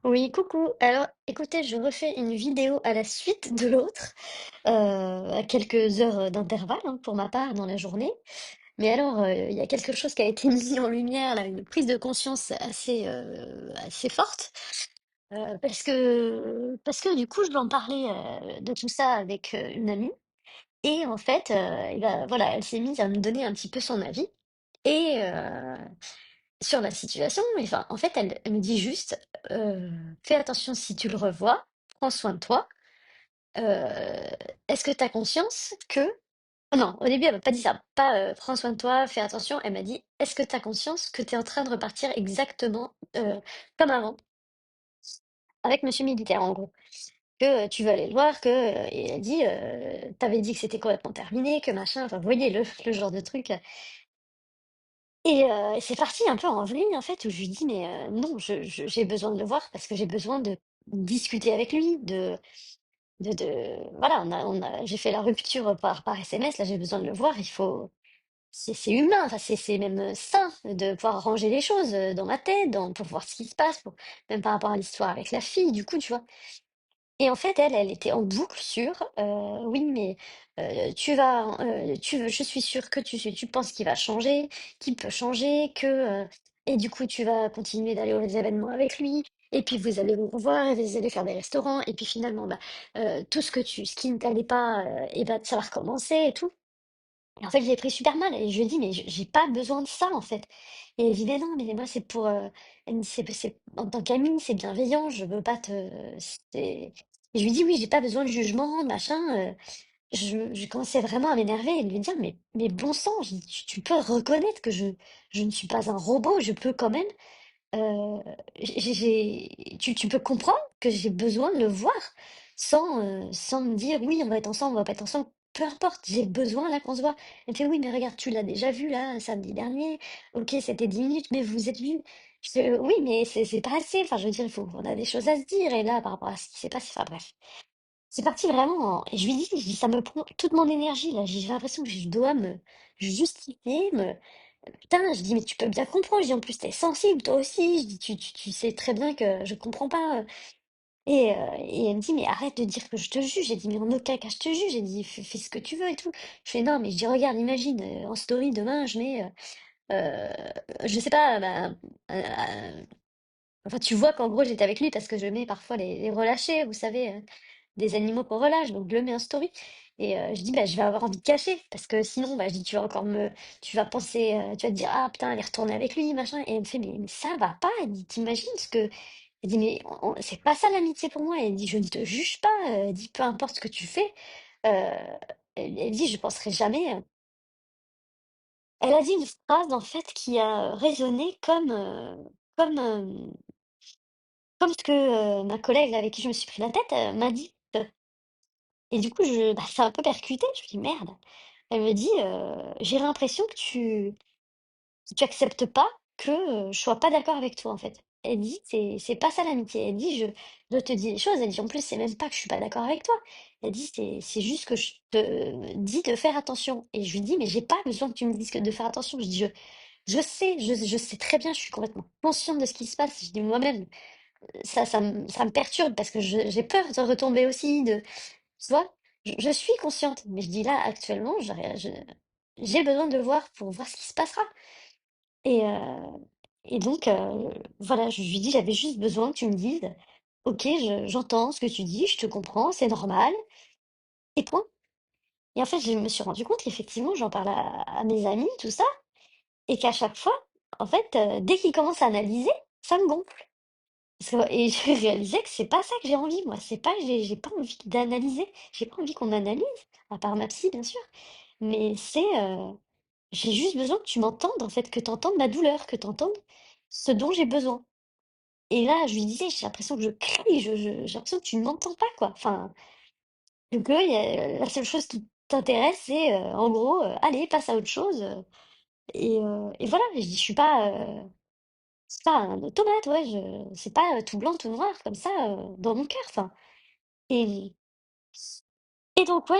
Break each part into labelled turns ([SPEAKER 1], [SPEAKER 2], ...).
[SPEAKER 1] Oui, coucou. Alors, écoutez, je refais une vidéo à la suite de l'autre, à quelques heures d'intervalle, hein, pour ma part, dans la journée. Mais alors, il y a quelque chose qui a été mis en lumière, là, une prise de conscience assez forte, parce que du coup, je vais en parler de tout ça avec une amie. Et en fait, et ben, voilà, elle s'est mise à me donner un petit peu son avis. Et sur la situation, mais enfin, en fait, elle me dit juste, «Fais attention si tu le revois, prends soin de toi, heu, est-ce que tu as conscience que» oh non, au début, elle m'a pas dit ça, pas, «Prends soin de toi, fais attention», elle m'a dit: «Est-ce que tu as conscience que tu es en train de repartir exactement, comme avant, avec monsieur militaire», en gros. Que, tu veux aller le voir, que, et elle dit, «Tu dit que c'était complètement terminé, que machin», enfin, vous voyez le genre de truc. Et c'est parti un peu en vrille, en fait, où je lui dis: «Mais non, j'ai besoin de le voir parce que j'ai besoin de discuter avec lui, de voilà, j'ai fait la rupture par SMS, là, j'ai besoin de le voir, il faut c'est humain, enfin, c'est même, sain de pouvoir ranger les choses, dans ma tête, pour voir ce qui se passe, pour même par rapport à l'histoire avec la fille, du coup, tu vois?» Et en fait, elle était en boucle sur, «Oui, mais tu veux je suis sûre que tu penses qu'il peut changer, que, et du coup, tu vas continuer d'aller aux événements avec lui et puis vous allez vous revoir et vous allez faire des restaurants et puis finalement, bah, tout ce qui ne t'allait pas, et bah, ça va recommencer et tout». Et en fait, je l'ai pris super mal et je lui ai dit: «Mais j'ai pas besoin de ça, en fait». Et elle dit: «Mais non, mais moi, c'est pour, elle me dit: C'est en tant qu'amie, c'est bienveillant, je veux pas te c'est» et je lui dis: «Oui, j'ai pas besoin de jugement, machin», je commençais vraiment à m'énerver et de lui dire: «Mais bon sang», je dis: Tu peux reconnaître que je ne suis pas un robot, je peux quand même, Heu, tu peux comprendre que j'ai besoin de le voir sans me dire: «Oui, on va être ensemble, on va pas être ensemble». Peu importe, j'ai besoin là qu'on se voit. Elle me fait: «Oui, mais regarde, tu l'as déjà vu là, samedi dernier. OK, c'était 10 minutes, mais vous êtes vus». Je fais: «Oui, mais c'est pas assez». Enfin, je veux dire, il faut on a des choses à se dire et là, par rapport à ce qui s'est passé, enfin bref. C'est parti vraiment et je dis: «Ça me prend toute mon énergie là». J'ai l'impression que je dois me justifier, putain, je dis: «Mais tu peux bien comprendre», je dis: «En plus, tu sensible toi aussi», je dis: «Tu sais très bien que je comprends pas», et elle me dit: «Mais arrête de dire que je te juge», j'ai dit: «Mais en aucun cas je te juge», j'ai dit: «Fais ce que tu veux et tout». Je fais: «Non», mais je dis: «Regarde, imagine, en story demain je mets, je sais pas, bah, enfin tu vois qu'en gros j'étais avec lui parce que je mets parfois les relâchés, vous savez, des animaux qu'on relâche, donc je le mets en story et je dis: «Bah, je vais avoir envie de cacher parce que sinon, bah», je dis: Tu vas penser, tu vas te dire: "Ah putain, elle est retournée avec lui, machin", et elle me fait: «Mais ça va pas», elle dit: «Tu ce que» elle dit: «Mais on c'est pas ça l'amitié pour moi», elle dit: «Je ne te juge pas», elle dit: «Peu importe ce que tu fais», heu, elle dit: «Je penserai jamais», elle a dit une phrase en fait qui a résonné comme, comme ce que, ma collègue avec qui je me suis pris la tête, m'a dit. Et du coup, bah, ça a un peu percuté, je me dis: «Merde». Elle me dit, «J'ai l'impression que tu acceptes pas que, je sois pas d'accord avec toi, en fait». Elle dit: C'est pas ça l'amitié». Elle dit: Je te dis les choses». Elle dit: «En plus, c'est même pas que je suis pas d'accord avec toi». Elle dit: C'est juste que je te dis de faire attention». Et je lui dis: «Mais j'ai pas besoin que tu me dises que de faire attention». Je dis: Je sais très bien, je suis complètement consciente de ce qui se passe». Je dis: «Moi-même, ça me perturbe parce que j'ai peur de retomber aussi, de» tu vois? Je suis consciente, mais je dis là, actuellement, j'ai besoin de le voir pour voir ce qui se passera. Et donc voilà, je lui dis: «J'avais juste besoin que tu me dises: "OK, j'entends ce que tu dis, je te comprends, c'est normal", et point». Et en fait, je me suis rendu compte qu'effectivement, j'en parle à mes amis, tout ça, et qu'à chaque fois, en fait, dès qu'ils commencent à analyser, ça me gonfle. Parce que et j'ai réalisé que c'est pas ça que j'ai envie, moi. C'est pas j'ai pas envie d'analyser, j'ai pas envie qu'on analyse, à part ma psy, bien sûr, mais j'ai juste besoin que tu m'entendes, en fait, que tu entendes ma douleur, que tu entendes ce dont j'ai besoin. Et là, je lui disais: «J'ai l'impression que je crie, j'ai l'impression que tu ne m'entends pas, quoi». Enfin, que la seule chose qui t'intéresse, c'est, en gros, allez, passe à autre chose, et voilà. Et je dis: «Je suis pas, c'est pas un automate, ouais, je c'est pas, tout blanc, tout noir comme ça, dans mon cœur, enfin». Et donc ouais,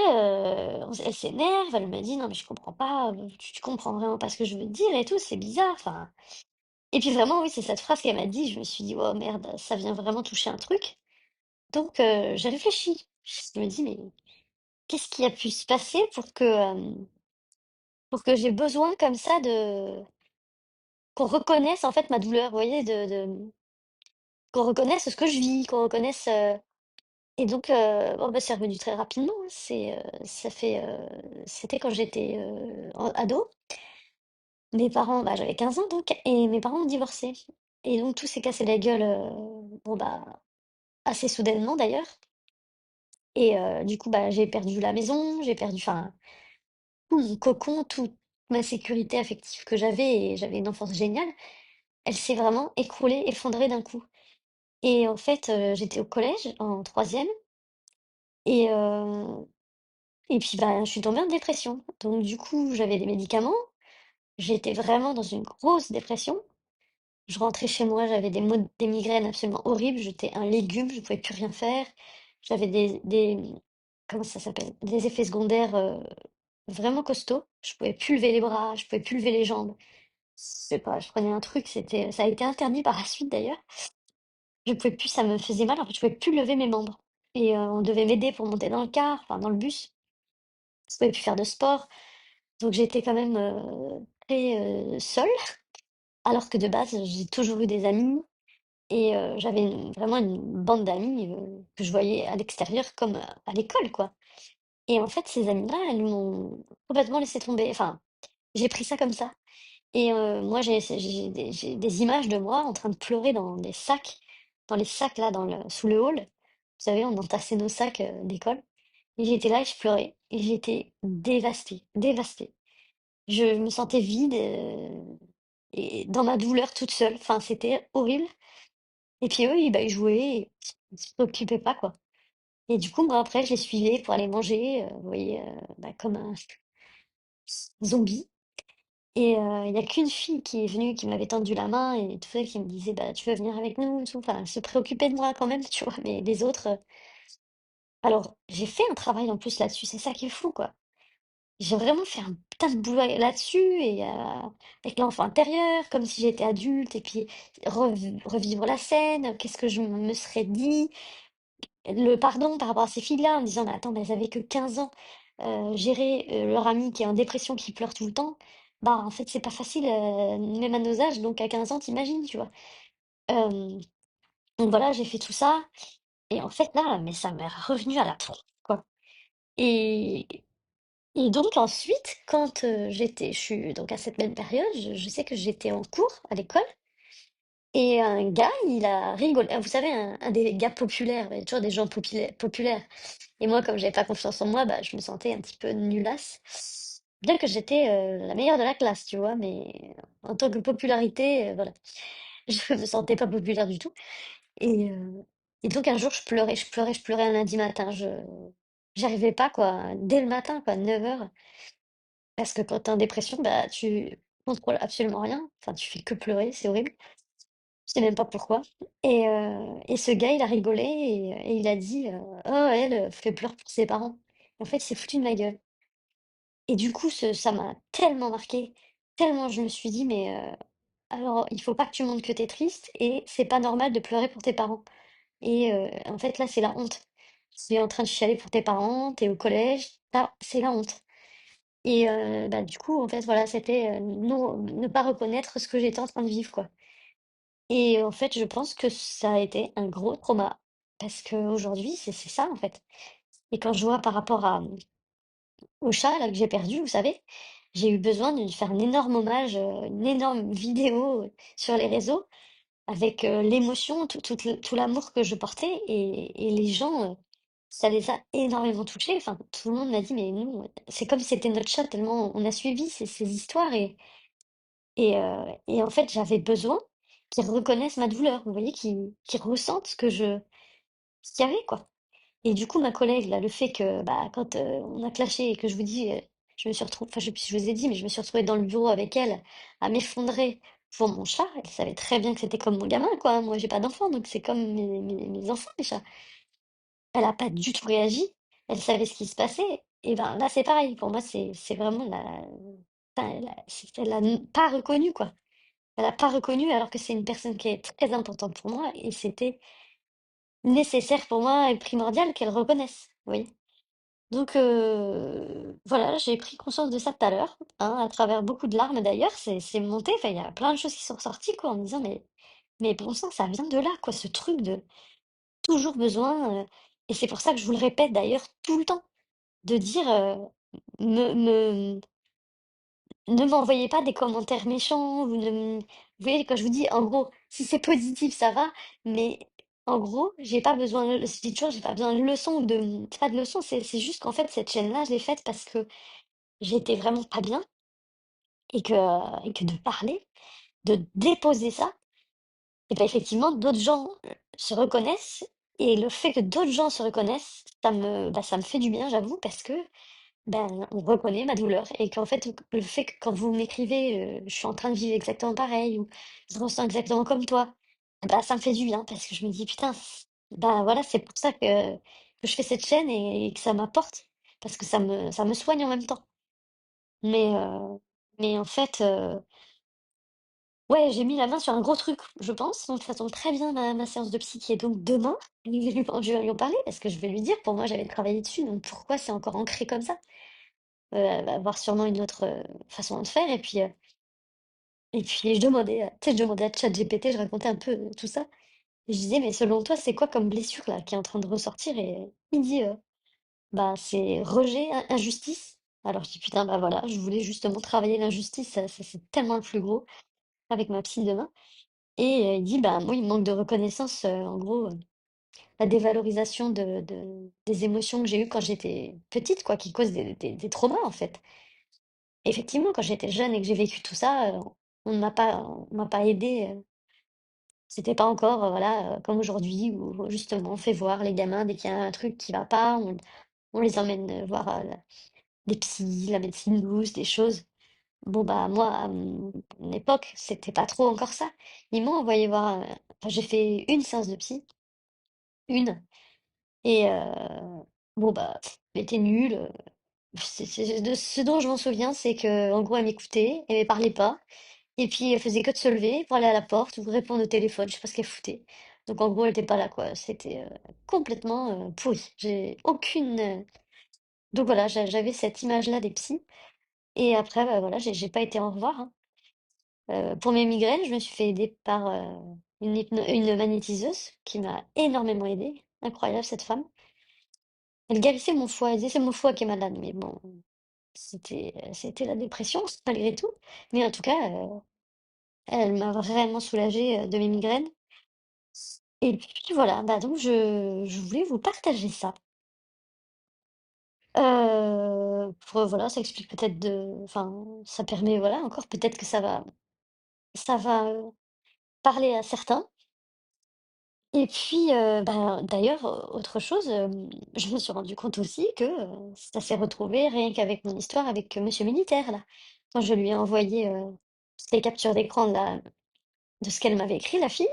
[SPEAKER 1] elle s'énerve, elle me dit: «Non mais je comprends pas, tu comprends vraiment pas ce que je veux te dire et tout, c'est bizarre, enfin». Et puis vraiment, oui, c'est cette phrase qu'elle m'a dit, je me suis dit: «Oh merde, ça vient vraiment toucher un truc». Donc j'ai réfléchi. Je me dis: «Mais qu'est-ce qui a pu se passer pour que j'ai besoin comme ça de qu'on reconnaisse en fait ma douleur?» Vous voyez? Qu'on reconnaisse ce que je vis, qu'on reconnaisse, et donc bon, bah, c'est revenu très rapidement, hein. C'était quand j'étais, ado. Mes parents, bah, j'avais 15 ans donc, et mes parents ont divorcé, et donc tout s'est cassé la gueule, bon, bah, assez soudainement d'ailleurs, et du coup, bah, j'ai perdu la maison, j'ai perdu, enfin, tout mon cocon, toute ma sécurité affective que j'avais, et j'avais une enfance géniale, elle s'est vraiment écroulée, effondrée d'un coup. Et en fait, j'étais au collège en troisième, et puis, bah, je suis tombée en dépression. Donc du coup, j'avais des médicaments, j'étais vraiment dans une grosse dépression. Je rentrais chez moi, j'avais des migraines absolument horribles, j'étais un légume, je pouvais plus rien faire. J'avais comment ça s'appelle? Des effets secondaires, vraiment costauds. Je pouvais plus lever les bras, je pouvais plus lever les jambes. Je sais pas, je prenais un truc, ça a été interdit par la suite d'ailleurs. Je pouvais plus, ça me faisait mal, en fait, je pouvais plus lever mes membres, et on devait m'aider pour monter dans le car, enfin dans le bus. Je pouvais plus faire de sport, donc j'étais quand même, très, seule, alors que de base, j'ai toujours eu des amis, et j'avais vraiment une bande d'amis, que je voyais à l'extérieur comme, à l'école, quoi. Et en fait, ces amis-là, elles m'ont complètement laissé tomber. Enfin, j'ai pris ça comme ça, et moi, j'ai des images de moi en train de pleurer dans les sacs là, sous le hall. Vous savez, on entassait nos sacs, d'école, et j'étais là et je pleurais, et j'étais dévastée, dévastée. Je me sentais vide, et dans ma douleur toute seule. Enfin, c'était horrible. Et puis eux, ils jouaient, et ils se préoccupaient pas, quoi. Et du coup, moi, après, je les suivais pour aller manger, vous voyez, bah, comme un zombie. Et il y a qu'une fille qui est venue, qui m'avait tendu la main et tout ça, qui me disait: «Bah, tu veux venir avec nous?» et tout, enfin, elle se préoccupait de moi quand même, tu vois? Mais les autres, alors j'ai fait un travail en plus là-dessus, c'est ça qui est fou, quoi. J'ai vraiment fait un putain de boulot là-dessus, et avec l'enfant intérieur, comme si j'étais adulte, et puis revivre la scène, qu'est-ce que je me serais dit? Le pardon par rapport à ces filles-là, en me disant: «Mais attends, mais elles avaient que 15 ans». Gérer, leur amie qui est en dépression, qui pleure tout le temps, bah, en fait, c'est pas facile, même à nos âges, donc à 15 ans, tu tu vois? Hem, donc voilà, j'ai fait tout ça, et en fait, là, mais ça m'est revenu à la tronche, quoi. Et donc ensuite, quand, je suis donc à cette même période, je sais que j'étais en cours à l'école, et un gars, il a rigolé. Vous savez, un des gars populaires, il y a toujours des gens populaires. Et moi, comme j'avais pas confiance en moi, bah, je me sentais un petit peu nullasse. Bien que j'étais, la meilleure de la classe, tu vois? Mais en tant que popularité, voilà, je me sentais pas populaire du tout, et donc un jour, je pleurais, je pleurais, je pleurais un lundi matin. J'arrivais pas, quoi, dès le matin, quoi, 9 heures, parce que quand tu es en dépression, bah, tu contrôles absolument rien. Enfin, tu fais que pleurer, c'est horrible. Je sais même pas pourquoi, et ce gars, il a rigolé, et il a dit, «Oh, elle, fait pleurer pour ses parents». En fait, il s'est foutu de ma gueule, et du coup, ça m'a tellement marqué, tellement je me suis dit: «Mais alors, il faut pas que tu montres que tu es triste, et c'est pas normal de pleurer pour tes parents, et en fait, là, c'est la honte. Tu es en train de chialer pour tes parents, tu es au collège, là, c'est la honte», et bah, du coup, en fait, voilà, c'était, non, ne pas reconnaître ce que j'étais en train de vivre, quoi. Et en fait, je pense que ça a été un gros trauma, parce qu'aujourd'hui, c'est ça, en fait. Et quand je vois par rapport au chat là que j'ai perdu, vous savez, j'ai eu besoin de lui faire un énorme hommage, une énorme vidéo, sur les réseaux avec, l'émotion, tout l'amour que je portais, et les gens, ça les a énormément touchés. Enfin, tout le monde m'a dit: «Mais nous, c'est comme si c'était notre chat tellement on a suivi ces histoires», et en fait, j'avais besoin qu'ils reconnaissent ma douleur, vous voyez? Qu'ils ressentent ce qu'il y avait, quoi. Et du coup, ma collègue, là, le fait que, bah, quand, on a clashé et que je vous dis, je me suis retrouvée, enfin, je sais plus si je vous ai dit, mais je me suis retrouvée dans le bureau avec elle, à m'effondrer pour mon chat. Elle savait très bien que c'était comme mon gamin, quoi, hein. Moi, j'ai pas d'enfant, donc c'est comme mes enfants, les chats. Elle a pas du tout réagi. Elle savait ce qui se passait, et ben, là, c'est pareil. Pour moi, c'est vraiment la enfin, elle a pas reconnu, quoi. Elle a pas reconnu alors que c'est une personne qui est très importante pour moi et c'était nécessaire pour moi et primordial qu'elle reconnaisse, oui. Donc voilà, j'ai pris conscience de ça tout à l'heure, hein, à travers beaucoup de larmes d'ailleurs, c'est monté, enfin il y a plein de choses qui sont ressorties quoi, en me disant: mais bon sang, ça vient de là quoi, ce truc de toujours besoin, et c'est pour ça que je vous le répète d'ailleurs tout le temps, de dire, me ne m'envoyez pas des commentaires méchants, vous ne m vous voyez, quand je vous dis, en gros, si c'est positif, ça va, mais en gros, j'ai pas besoin je dis toujours: «J'ai pas besoin de leçons ou de c'est pas de leçons, c'est juste qu'en fait, cette chaîne-là, je l'ai faite parce que j'étais vraiment pas bien et que de parler, de déposer ça et bah, effectivement, d'autres gens, se reconnaissent et le fait que d'autres gens se reconnaissent, ça me fait du bien, j'avoue, parce que ben, on reconnaît ma douleur et qu'en fait, le fait que quand vous m'écrivez, «Je suis en train de vivre exactement pareil» ou «Je ressens exactement comme toi», bah, ça me fait du bien parce que je me dis: «Putain, bah, voilà, c'est pour ça que je fais cette chaîne et que ça m'apporte» parce que ça me soigne en même temps. Mais en fait, ouais, j'ai mis la main sur un gros truc, je pense, donc ça tombe très bien ma séance de psy qui est donc demain. Je vais lui en parler parce que je vais lui dire: «Pour moi, j'avais travaillé dessus, donc pourquoi c'est encore ancré comme ça?» Elle va avoir sûrement une autre, façon de faire et puis je demandais, tu sais, je demandais à ChatGPT, je racontais un peu, tout ça et je disais: «Mais selon toi, c'est quoi comme blessure là qui est en train de ressortir?» et il dit, «Bah, c'est rejet, injustice». Alors je dis: «Putain, bah, voilà, je voulais justement travailler l'injustice, ça c'est tellement le plus gros avec ma psy demain» et il dit: «Bah, moi, il me manque de reconnaissance, en gros, la dévalorisation des émotions que j'ai eues quand j'étais petite quoi, qui causent des traumas, en fait». Effectivement, quand j'étais jeune et que j'ai vécu tout ça, on m'a pas aidée, c'était pas encore, voilà, comme aujourd'hui où justement on fait voir les gamins dès qu'il y a un truc qui va pas, on les emmène, voir, des psys, la médecine douce, des choses. Bon, bah, moi, à mon époque, c'était pas trop encore ça. Ils m'ont envoyé voir, enfin, j'ai fait une séance de psy, une et bon, bah, elle était nulle, c'est de ce dont je m'en souviens, c'est que en gros, elle m'écoutait, elle me parlait pas. Et puis elle faisait que de se lever pour aller à la porte ou répondre au téléphone, je sais pas ce qu'elle foutait. Donc en gros, elle était pas là, quoi. C'était, complètement, pourri. J'ai aucune, donc voilà, j'avais cette image-là des psys et après, bah, voilà, j'ai pas été en revoir, hein. Pour mes migraines, je me suis fait aider par, une magnétiseuse qui m'a énormément aidée. Incroyable cette femme. Elle guérissait mon foie, elle disait: «C'est mon foie qui est malade», mais bon, c'était la dépression malgré tout. Mais en tout cas, elle m'a vraiment soulagée, de mes migraines. Et puis voilà, bah, donc je voulais vous partager ça. Pour, voilà, ça explique peut-être enfin, ça permet, voilà, encore peut-être que ça va, parler à certains. Et puis, ben, d'ailleurs, autre chose, je me suis rendu compte aussi que, ça s'est retrouvé rien qu'avec mon histoire avec, monsieur militaire là. Quand je lui ai envoyé, toutes les captures d'écran de ce qu'elle m'avait écrit la fille,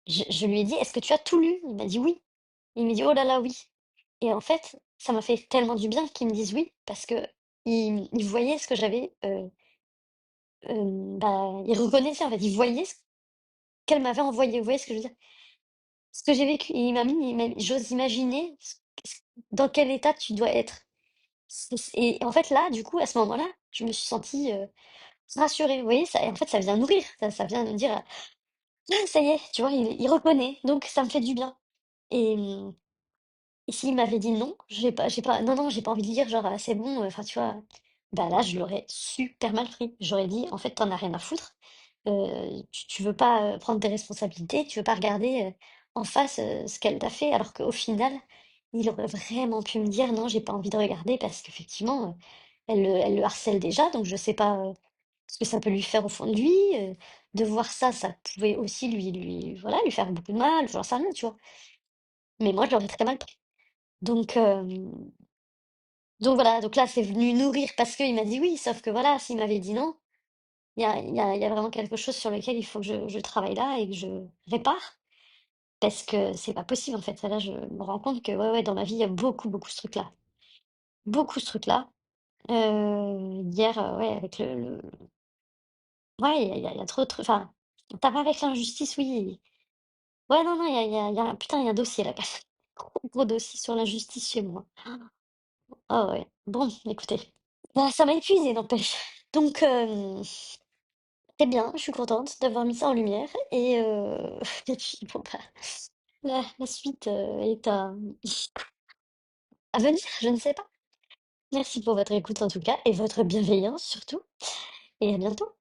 [SPEAKER 1] je lui ai dit: «Est-ce que tu as tout lu?» Il m'a dit: «Oui». Il me dit: «Oh là là, oui». Et en fait, ça m'a fait tellement du bien qu'ils me disent oui, parce qu'ils voyaient ce que j'avais, bah, ils reconnaissaient, en fait, ils voyaient ce qu'elle m'avait envoyé. Vous voyez ce que je veux dire? Ce que j'ai vécu. Et il m'a mis j'ose imaginer dans quel état tu dois être. Et en fait, là, du coup, à ce moment-là, je me suis sentie, rassurée. Vous voyez? Ça, et en fait, ça vient nourrir, ça vient me dire: «Ah ça y est», tu vois? Il reconnaît, donc ça me fait du bien. Et et s'il m'avait dit: «Non, j'ai pas non, non, j'ai pas envie de lire, genre, c'est bon», enfin, tu vois? Bah, là, je l'aurais super mal pris. J'aurais dit: «En fait, t'en as rien à foutre, tu veux pas, prendre tes responsabilités, tu veux pas regarder, en face, ce qu'elle t'a fait». Alors qu'au final, il aurait vraiment pu me dire: «Non, j'ai pas envie de regarder» parce qu'effectivement, elle le harcèle déjà, donc je sais pas, ce que ça peut lui faire au fond de lui, de voir ça, ça pouvait aussi lui voilà, lui faire beaucoup de mal, j'en sais rien, tu vois? Mais moi, je l'aurais très mal pris. Donc voilà, donc là, c'est venu nourrir parce qu'il m'a dit oui, sauf que voilà, s'il m'avait dit non, il y a vraiment quelque chose sur lequel il faut que je travaille là et que je répare parce que c'est pas possible, en fait. Là, je me rends compte que ouais, ouais, dans ma vie, il y a beaucoup, beaucoup ce truc-là. Beaucoup ce truc-là. Hier, ouais, avec Ouais, il y a trop de trucs, enfin, tu pas avec l'injustice, oui. Ouais, non, non, il y a putain, il y a un dossier là, gros, gros dossier sur l'injustice chez moi. Ah ouais. Bon, écoutez, bah, ça m'a épuisée, n'empêche. Donc, c'est bien, je suis contente d'avoir mis ça en lumière et puis bon, bah, la suite, est à venir, je ne sais pas. Merci pour votre écoute en tout cas et votre bienveillance surtout et à bientôt.